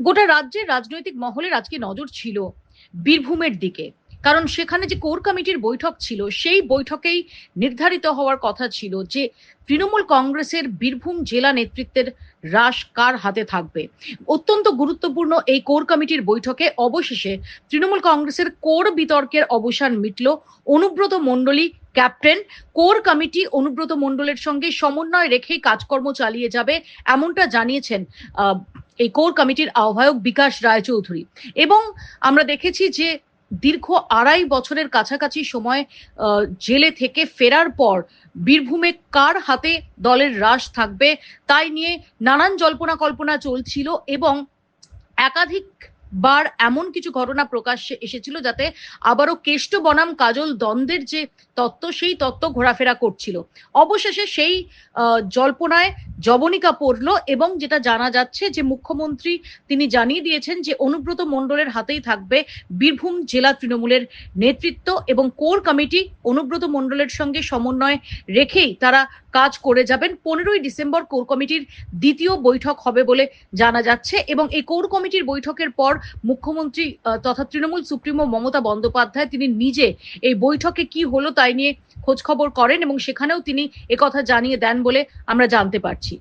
গোটা রাজ্যের রাজনৈতিক মহলের আজকে নজর ছিল বীরভূমের দিকে। কারণ সেখানে যে কোর কমিটির বৈঠক ছিল, সেই বৈঠকেই নির্ধারিত হওয়ার কথা ছিল যে তৃণমূল কংগ্রেসের বীরভূম জেলা নেতৃত্বের হ্রাস কার হাতে থাকবে। অত্যন্ত গুরুত্বপূর্ণ এই কোর কমিটির বৈঠকে অবশেষে তৃণমূল কংগ্রেসের কোর বিতর্কের অবসান মিটল। অনুব্রত মণ্ডলী ক্যাপ্টেন, কোর কমিটি অনুব্রত মণ্ডলের সঙ্গে সমন্বয় রেখেই কাজকর্ম চালিয়ে যাবে, এমনটা জানিয়েছেন এই কোর কমিটির আহ্বায়ক বিকাশ রায়চৌধুরী। এবং আমরা দেখেছি যে দীর্ঘ 2.5 বছরের কাছাকাছি সময় জেলে থেকে ফেরার পর বীরভূমে কার হাতে দলের রাশ থাকবে তাই নিয়ে নানান জল্পনা কল্পনা চলছিল, এবং একাধিকবার এমন কিছু ঘটনা প্রকাশ্যে এসেছিল যাতে আবারও কেষ্ট বনাম কাজল দ্বন্দ্বের যে তত্ত্ব, সেই তত্ত্ব ঘোরাফেরা করছিল। অবশেষে সেই জল্পনায় জবনিকা পড়লো, এবং যেটা জানা যাচ্ছে যে মুখ্যমন্ত্রী তিনি জানিয়ে দিয়েছেন যে অনুব্রত মণ্ডলের হাতেই থাকবে বীরভূম জেলা তৃণমূলের নেতৃত্ব, এবং কোর কমিটি অনুব্রত মণ্ডলের সঙ্গে সমন্বয় রেখেই তারা কাজ করে যাবেন। 15ই ডিসেম্বর কোর কমিটির দ্বিতীয় বৈঠক হবে বলে জানা যাচ্ছে, এবং এই কোর কমিটির বৈঠকের পর মুখ্যমন্ত্রী তথা তৃণমূল সুপ্রিমো মমতা বন্দ্যোপাধ্যায় তিনি নিজে এই বৈঠকে কি হলো তাই নিয়ে খোঁজ খবর করেন, এবং সেখানেও তিনি একথা জানিয়ে দেন বলে আমরা জানতে পারছি।